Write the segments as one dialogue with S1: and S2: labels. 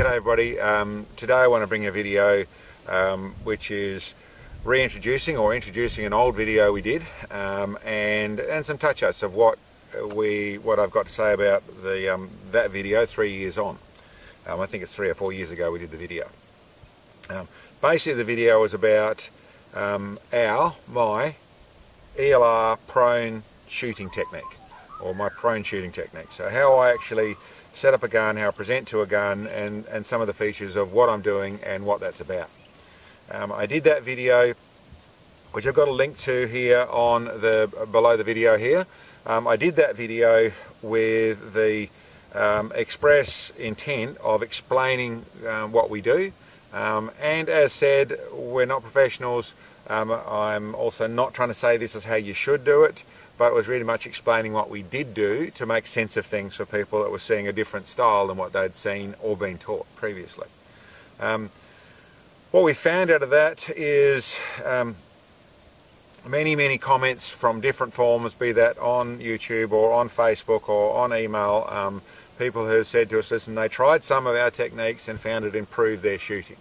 S1: G'day everybody. Today I want to bring a video which is reintroducing or introducing an old video we did, and some touch-ups of what I've got to say about that video 3 years on. I think it's 3 or 4 years ago we did the video. Basically the video was about my ELR prone shooting technique, or my prone shooting technique. So how I actually set up a gun, how I present to a gun, and some of the features of what I'm doing and what that's about. I did that video, which I've got a link to here on below the video here. I did that video with the express intent of explaining what we do, and as said, we're not professionals. I'm also not trying to say this is how you should do it, but it was really much explaining what we did do to make sense of things for people that were seeing a different style than what they'd seen or been taught previously. What we found out of that is many comments from different forums, be that on YouTube or on Facebook or on email, people who said to us, listen, they tried some of our techniques and found it improved their shooting.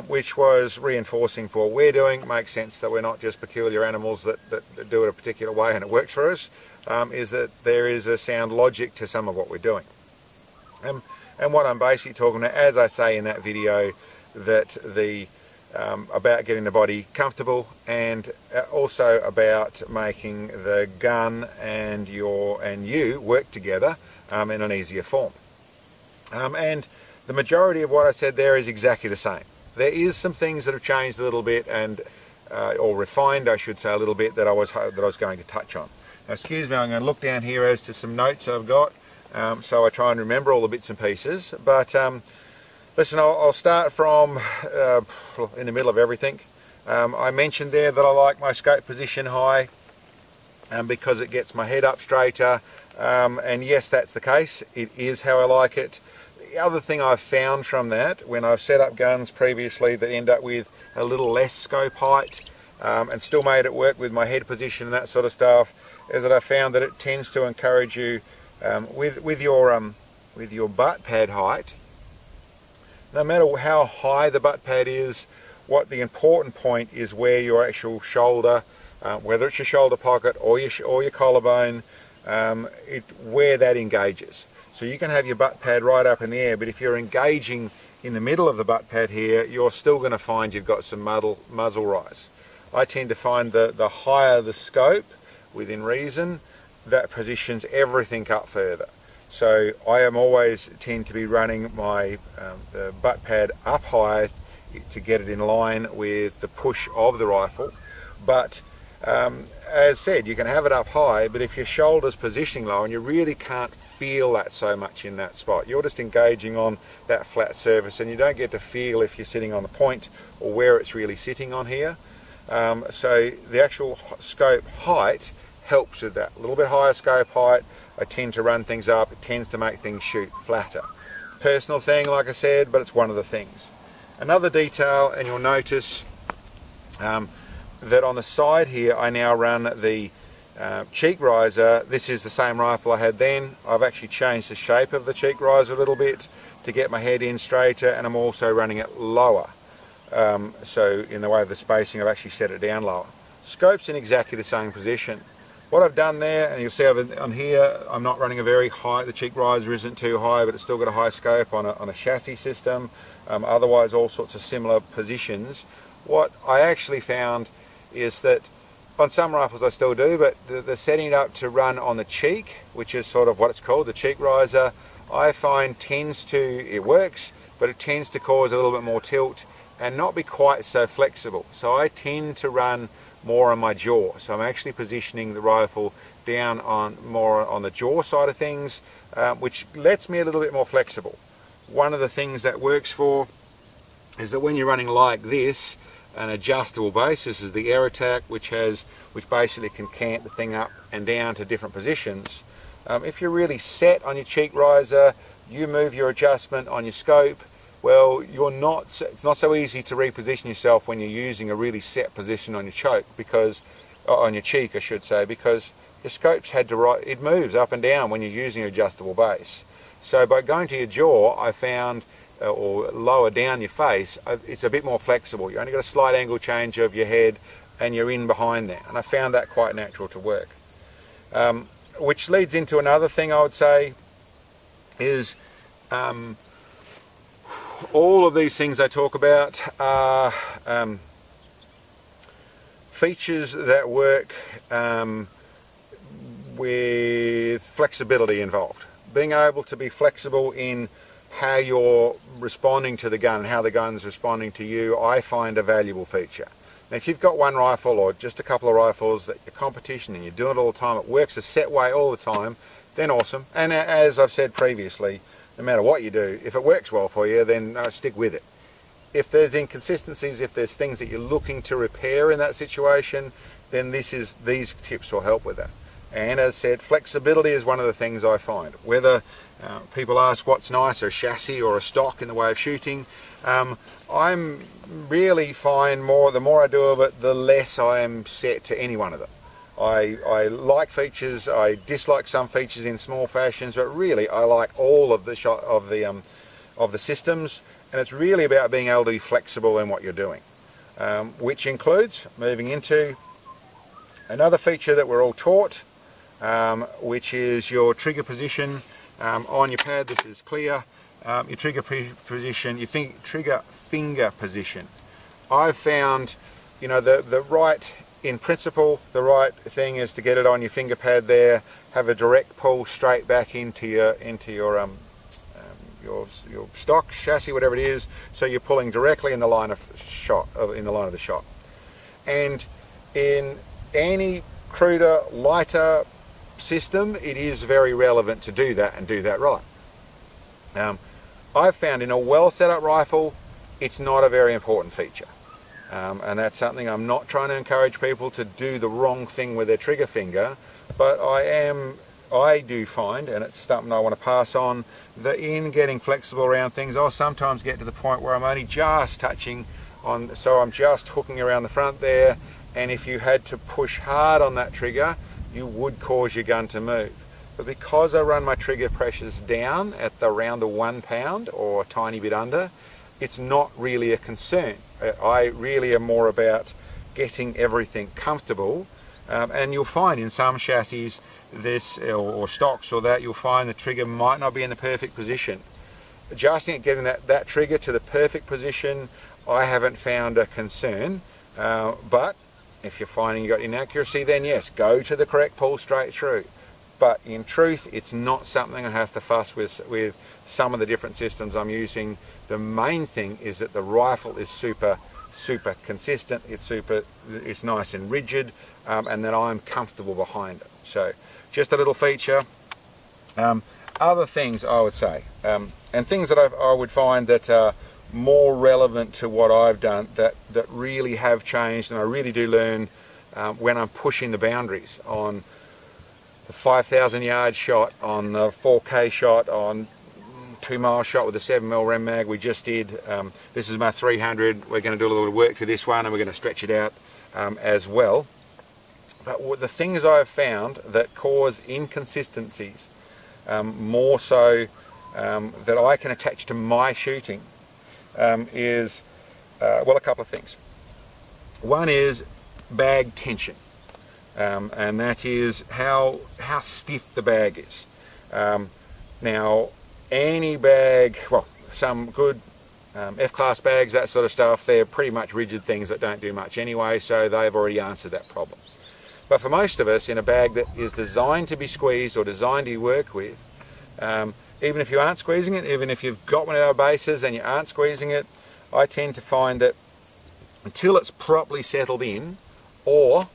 S1: Which was reinforcing for what we're doing. It makes sense that we're not just peculiar animals that do it a particular way and it works for us, is that there is a sound logic to some of what we're doing. And what I'm basically talking about, as I say in that video, that about getting the body comfortable, and also about making the gun and you work together in an easier form. And the majority of what I said there is exactly the same. There is some things that have changed a little bit, and or refined, I should say, a little bit that I was going to touch on. Now, excuse me, I'm going to look down here as to some notes I've got, so I try and remember all the bits and pieces. But listen, I'll start from in the middle of everything. I mentioned there that I like my scope position high, because it gets my head up straighter, and yes, that's the case. It is how I like it. The other thing I've found from that, when I've set up guns previously that end up with a little less scope height, and still made it work with my head position and that sort of stuff, is that I found that it tends to encourage you with your butt pad height. No matter how high the butt pad is, what the important point is where your actual shoulder, whether it's your shoulder pocket or your collarbone, where that engages. So you can have your butt pad right up in the air, but if you're engaging in the middle of the butt pad here, you're still going to find you've got some muzzle rise. I tend to find the higher the scope, within reason, that positions everything up further. So I am always tend to be running my the butt pad up high to get it in line with the push of the rifle. But as said, you can have it up high, but if your shoulder's positioning low and you really can't feel that so much in that spot, you're just engaging on that flat surface and you don't get to feel if you're sitting on the point or where it's really sitting on here. So the actual scope height helps with that. A little bit higher scope height, I tend to run things up, it tends to make things shoot flatter. Personal thing, like I said, but it's one of the things. Another detail, and you'll notice that on the side here I now run the cheek riser. This is the same rifle I had then. I've actually changed the shape of the cheek riser a little bit to get my head in straighter, and I'm also running it lower. So in the way of the spacing, I've actually set it down lower. Scope's in exactly the same position. What I've done there, and you'll see on here, I'm not running a very high, the cheek riser isn't too high, but it's still got a high scope on a chassis system. Otherwise, all sorts of similar positions. What I actually found is that on some rifles I still do, but the setting it up to run on the cheek, which is sort of what it's called, the cheek riser, I find it works, but it tends to cause a little bit more tilt and not be quite so flexible. So I tend to run more on my jaw. So I'm actually positioning the rifle down more on the jaw side of things, which lets me a little bit more flexible. One of the things that works for is that when you're running like this, an adjustable base, this is the air attack, which basically can cant the thing up and down to different positions. If you're really set on your cheek riser, you move your adjustment on your scope, well, it's not so easy to reposition yourself when you're using a really set position on your choke, on your cheek I should say, because your scope's it moves up and down when you're using an adjustable base. So by going to your jaw, I found or lower down your face, it's a bit more flexible. You only got a slight angle change of your head and you're in behind there, and I found that quite natural to work. Which leads into another thing I would say is all of these things I talk about are features that work with flexibility involved. Being able to be flexible in how you're responding to the gun and how the gun's responding to you, I find a valuable feature. Now, if you've got one rifle or just a couple of rifles that you're competition and you're doing it all the time, it works a set way all the time, then awesome. And as I've said previously, no matter what you do, if it works well for you, then stick with it. If there's inconsistencies, if there's things that you're looking to repair in that situation, then these tips will help with that. And as I said, flexibility is one of the things I find. Whether people ask what's nicer, a chassis or a stock in the way of shooting, I'm really find the more I do of it, the less I am set to any one of them. I like features, I dislike some features in small fashions, but really I like all of the systems, and it's really about being able to be flexible in what you're doing, which includes moving into another feature that we're all taught, which is your trigger position on your pad. This is clear. Your trigger position, your trigger finger position. I've found, you know, in principle, the right thing is to get it on your finger pad there, have a direct pull straight back into your stock, chassis, whatever it is, so you're pulling directly in the line of the shot. And in any cruder, lighter system, it is very relevant to do that and do that right. I've found in a well set up rifle, it's not a very important feature. And that's something I'm not trying to encourage people to do the wrong thing with their trigger finger, but I do find, and it's something I want to pass on, that in getting flexible around things, I'll sometimes get to the point where I'm only just touching on, so I'm just hooking around the front there, and if you had to push hard on that trigger, you would cause your gun to move. But because I run my trigger pressures down at around the 1 pound or a tiny bit under, it's not really a concern. I really am more about getting everything comfortable, and you'll find in some chassis or stocks or that, you'll find the trigger might not be in the perfect position. Adjusting it, getting that trigger to the perfect position, I haven't found a concern, but if you're finding you've got inaccuracy, then yes, go to the correct pull straight through. But in truth, it's not something I have to fuss with some of the different systems I'm using. The main thing is that the rifle is super consistent, it's nice and rigid, and that I'm comfortable behind it. So just a little feature. Other things I would say, and things that I would find that are more relevant to what I've done, that really have changed, and I really do learn when I'm pushing the boundaries on the 5,000 yard shot, on the 4K shot, on 2 mile shot with a 7mm Rem mag we just did. This is my 300. We're going to do a little bit of work to this one, and we're going to stretch it out as well. But the things I've found that cause inconsistencies, more so that I can attach to my shooting, is well, a couple of things. One is bag tension, and that is how stiff the bag is. Now, any bag, well, some good F-class bags, that sort of stuff, they're pretty much rigid things that don't do much anyway, so they've already answered that problem. But for most of us, in a bag that is designed to be squeezed or designed to work with, even if you aren't squeezing it, even if you've got one of our bases and you aren't squeezing it, I tend to find that until it's properly settled in, or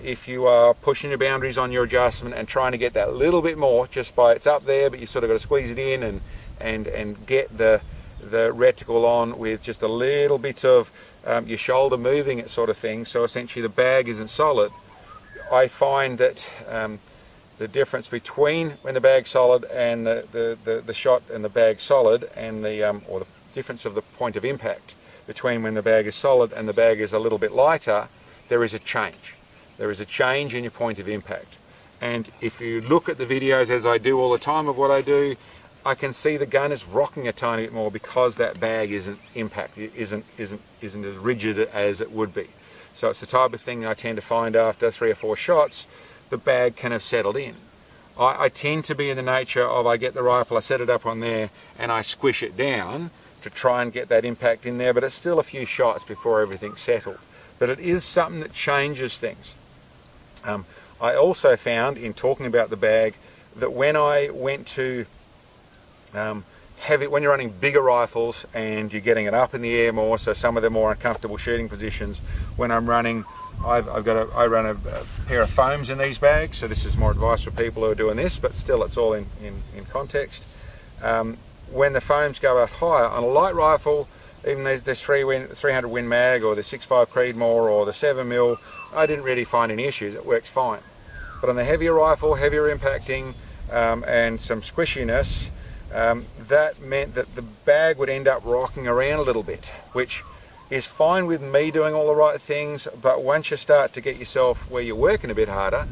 S1: if you are pushing your boundaries on your adjustment and trying to get that little bit more just by it's up there, but you sort of got to squeeze it in and get the reticle on with just a little bit of your shoulder moving it, sort of thing, so essentially the bag isn't solid. I find that the difference between when the bag's solid and the shot and the bag's solid, and or the difference of the point of impact between when the bag is solid and the bag is a little bit lighter, there is a change. There is a change in your point of impact. And if you look at the videos, as I do all the time of what I do, I can see the gun is rocking a tiny bit more because that bag isn't as rigid as it would be. So it's the type of thing I tend to find after 3 or 4 shots, the bag kind of settled in. I tend to be in the nature of, I get the rifle, I set it up on there, and I squish it down to try and get that impact in there, but it's still a few shots before everything's settled. But it is something that changes things. I also found, in talking about the bag, that when I went to when you're running bigger rifles and you're getting it up in the air more, so some of the more uncomfortable shooting positions, when I'm running, I run a pair of foams in these bags, so this is more advice for people who are doing this, but still it's all in context. When the foams go out higher, on a light rifle, even this 300 Win Mag or the 6.5 Creedmoor or the 7mm, I didn't really find any issues, it works fine. But on the heavier rifle, heavier impacting, and some squishiness, that meant that the bag would end up rocking around a little bit, which is fine with me doing all the right things, but once you start to get yourself where you're working a bit harder,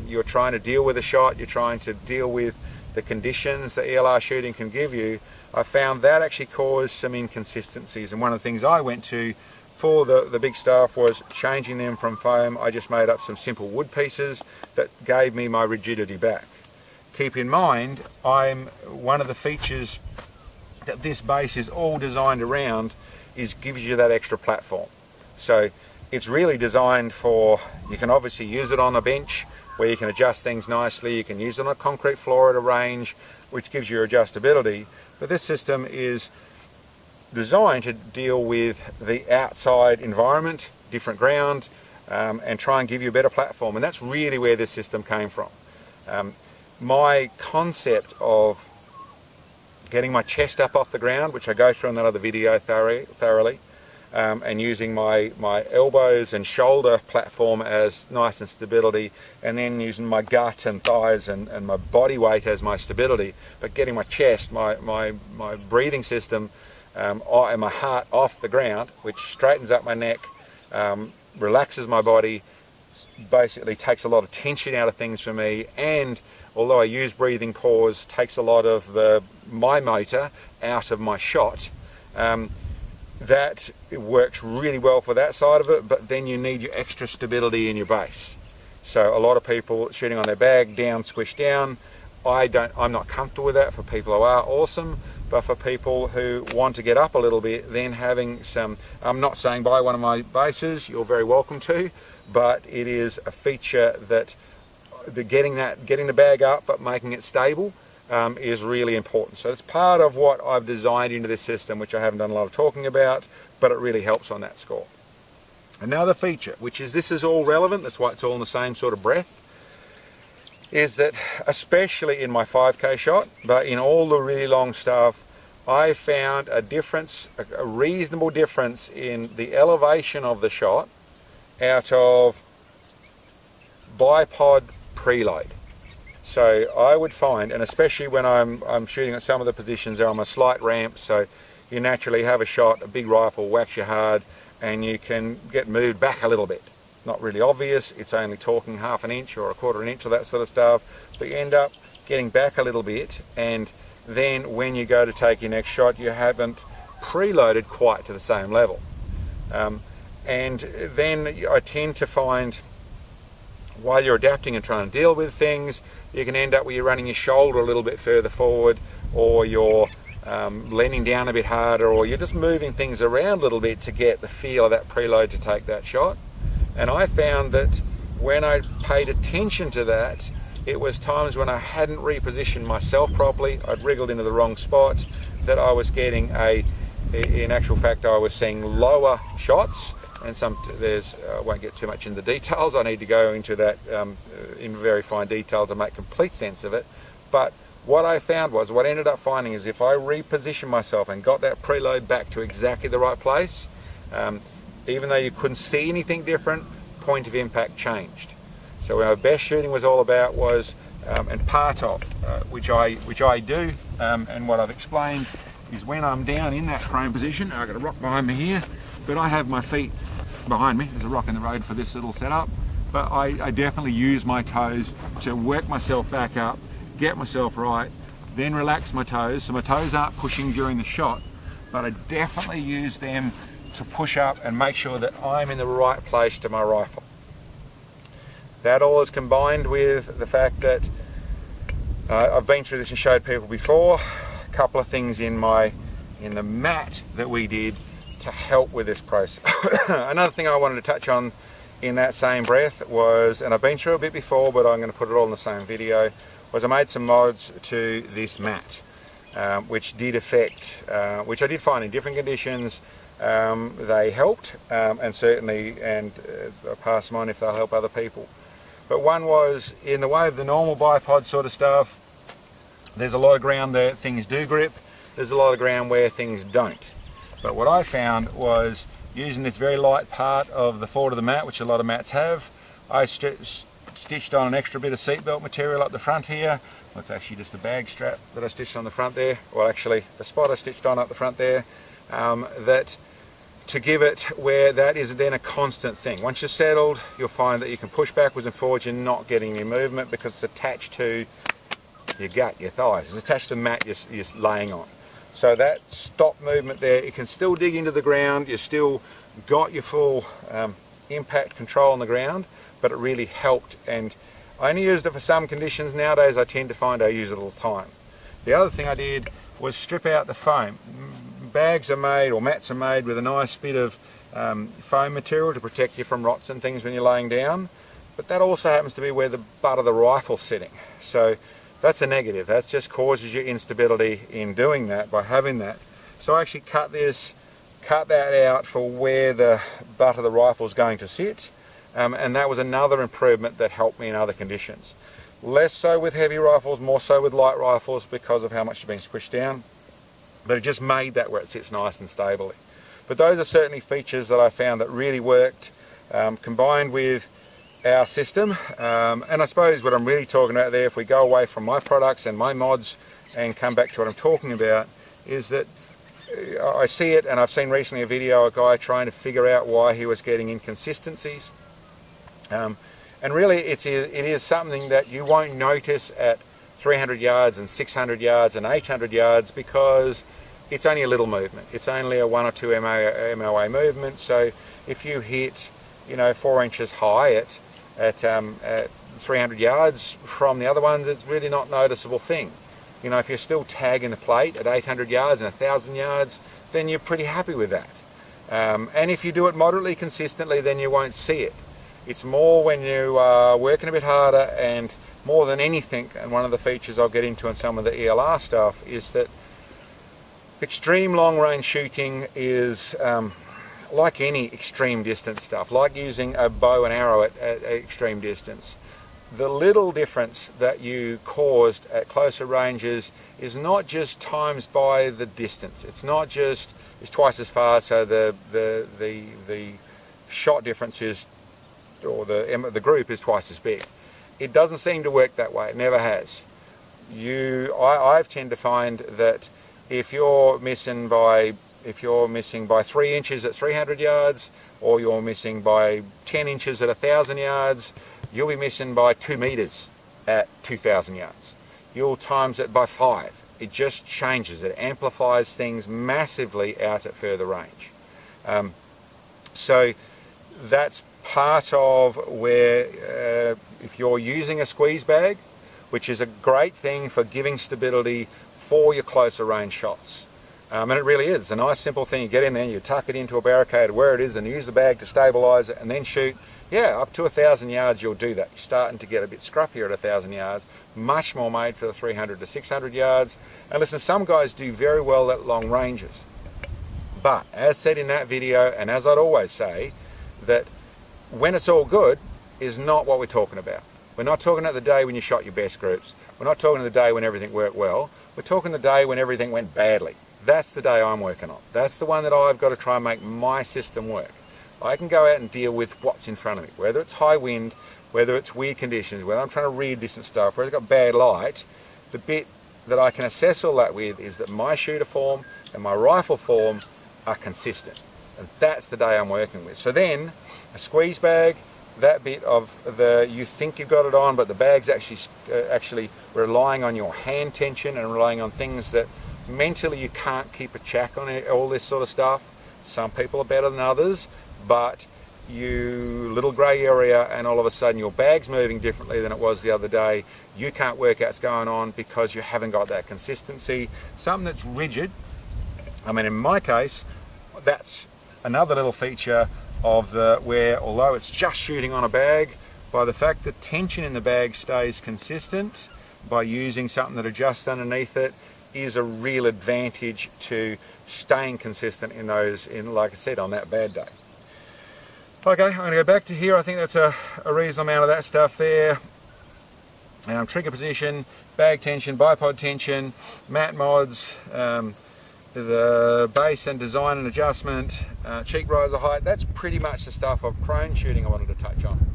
S1: you're trying to deal with a shot, you're trying to deal with the conditions that ELR shooting can give you, I found that actually caused some inconsistencies. And one of the things I went to for the big stuff was changing them from foam. I just made up some simple wood pieces that gave me my rigidity back. Keep in mind, one of the features that this base is all designed around gives you that extra platform. So it's really designed for, you can obviously use it on a bench where you can adjust things nicely, you can use it on a concrete floor at a range, which gives you adjustability, but this system is designed to deal with the outside environment, different ground, and try and give you a better platform, and that's really where this system came from. My concept of getting my chest up off the ground, which I go through in that other video thoroughly, and using my elbows and shoulder platform as nice and stability, and then using my gut and thighs and my body weight as my stability, but getting my chest, my breathing system, and my heart off the ground, which straightens up my neck, relaxes my body, basically takes a lot of tension out of things for me, and although I use breathing pause, takes a lot of my motor out of my shot. That works really well for that side of it, but then you need your extra stability in your base. So a lot of people shooting on their bag, down, squish down. I'm not comfortable with that. For people who are, awesome, but for people who want to get up a little bit, then having some, I'm not saying buy one of my bases, you're very welcome to, but it is a feature that getting the bag up but making it stable is really important. So it's part of what I've designed into this system, which I haven't done a lot of talking about, but it really helps on that score. Another feature, which is, this is all relevant, that's why it's all in the same sort of breath, is that especially in my 5K shot, but in all the really long stuff, I found a difference, a reasonable difference in the elevation of the shot out of bipod preload. So I would find, and especially when I'm shooting at some of the positions, they're on a slight ramp, so you naturally have a shot, a big rifle whacks you hard, and you can get moved back a little bit. Not really obvious, it's only talking half an inch or a quarter an inch or that sort of stuff, but you end up getting back a little bit, and then when you go to take your next shot, you haven't preloaded quite to the same level. And then I tend to find, while you're adapting and trying to deal with things, you can end up where you're running your shoulder a little bit further forward, or you're leaning down a bit harder, or you're just moving things around a little bit to get the feel of that preload to take that shot. And I found that when I paid attention to that, it was times when I hadn't repositioned myself properly, I'd wriggled into the wrong spot, that I was getting in actual fact, I was seeing lower shots. And I won't get too much into the details, I need to go into that in very fine detail to make complete sense of it. But what I found was, what I ended up finding is, if I repositioned myself and got that preload back to exactly the right place, even though you couldn't see anything different, point of impact changed. So our best shooting was all about was, and part of, which I do, and what I've explained, is when I'm down in that prone position, I've got a rock behind me here, but I have my feet behind me. There's a rock in the road for this little setup, but I definitely use my toes to work myself back up, get myself right, then relax my toes, so my toes aren't pushing during the shot, but I definitely use them to push up and make sure that I'm in the right place to my rifle. That all is combined with the fact that I've been through this and showed people before, a couple of things in the mat that we did to help with this process. Another thing I wanted to touch on in that same breath was, and I've been through a bit before, but I'm going to put it all in the same video, was I made some mods to this mat, which did affect, which I did find in different conditions, they helped, and certainly, and I'll pass them on if they'll help other people. But one was, in the way of the normal bipod sort of stuff, there's a lot of ground that things do grip, there's a lot of ground where things don't. But what I found was, using this very light part of the forward of the mat, which a lot of mats have, I stitched on an extra bit of seatbelt material up the front here. Well, it's actually just a bag strap that I stitched on the front there. Well, actually, the spot I stitched on up the front there, that to give it where that is then a constant thing. Once you're settled, you'll find that you can push backwards and forwards, you're not getting any movement because it's attached to your gut, your thighs. It's attached to the mat you're laying on. So that stop movement there, it can still dig into the ground, you've still got your full impact control on the ground, but it really helped. And I only used it for some conditions. Nowadays I tend to find I use it all the time. The other thing I did was strip out the foam. Bags are made, or mats are made, with a nice bit of foam material to protect you from rots and things when you're laying down, but that also happens to be where the butt of the rifle's sitting. So that's a negative. That just causes you instability in doing that by having that. So I actually cut that out for where the butt of the rifle is going to sit, and that was another improvement that helped me in other conditions. Less so with heavy rifles, more so with light rifles because of how much it's been squished down. But it just made that where it sits nice and stably. But those are certainly features that I found that really worked, combined with our system. And I suppose what I'm really talking about there, if we go away from my products and my mods and come back to what I'm talking about, is that I see it, and I've seen recently a video, a guy trying to figure out why he was getting inconsistencies. And really it is something that you won't notice at 300 yards and 600 yards and 800 yards because it's only a little movement. It's only a 1 or 2 MOA movement. So if you hit, 4 inches high at 300 yards from the other ones, it's really not a noticeable thing. If you're still tagging the plate at 800 yards and 1,000 yards, then you're pretty happy with that. And if you do it moderately consistently, then you won't see it. It's more when you are working a bit harder, and more than anything, and one of the features I'll get into on some of the ELR stuff, is that extreme long range shooting is like any extreme distance stuff, like using a bow and arrow at extreme distance. The little difference that you caused at closer ranges is not just times by the distance. It's not just it's twice as far, so the shot difference is, or the group is twice as big. It doesn't seem to work that way. It never has. I tend to find that if you're missing by 3 inches at 300 yards, or you're missing by 10 inches at 1,000 yards, you'll be missing by 2 meters at 2,000 yards. You'll times it by 5. It just changes. It amplifies things massively out at further range. So that's part of where, if you're using a squeeze bag, which is a great thing for giving stability for your closer range shots. And it really is. It's a nice simple thing. You get in there and you tuck it into a barricade where it is and use the bag to stabilise it and then shoot. Yeah, up to 1,000 yards you'll do that. You're starting to get a bit scruffier at 1,000 yards. Much more made for the 300 to 600 yards. And listen, some guys do very well at long ranges. But, as said in that video, and as I'd always say, that when it's all good is not what we're talking about. We're not talking about the day when you shot your best groups. We're not talking the day when everything worked well. We're talking the day when everything went badly. That's the day I'm working on. That's the one that I've got to try and make my system work. I can go out and deal with what's in front of me, whether it's high wind, whether it's weird conditions, whether I'm trying to read distant stuff, whether it's got bad light. The bit that I can assess all that with is that my shooter form and my rifle form are consistent. And that's the day I'm working with. So then, a squeeze bag that bit of you think you've got it on, but the bag's actually relying on your hand tension and relying on things that mentally you can't keep a check on it, all this sort of stuff. Some people are better than others, but you little grey area and all of a sudden your bag's moving differently than it was the other day. You can't work out what's going on because you haven't got that consistency. Something that's rigid, I mean, in my case, that's another little feature of where although it's just shooting on a bag, by the fact that tension in the bag stays consistent by using something that adjusts underneath it is a real advantage to staying consistent in like I said, on that bad day. Okay, I'm going to go back to here. I think that's a reasonable amount of that stuff there. Trigger position, bag tension, bipod tension, mat mods, the base and design and adjustment, cheek riser height. That's pretty much the stuff of prone shooting I wanted to touch on.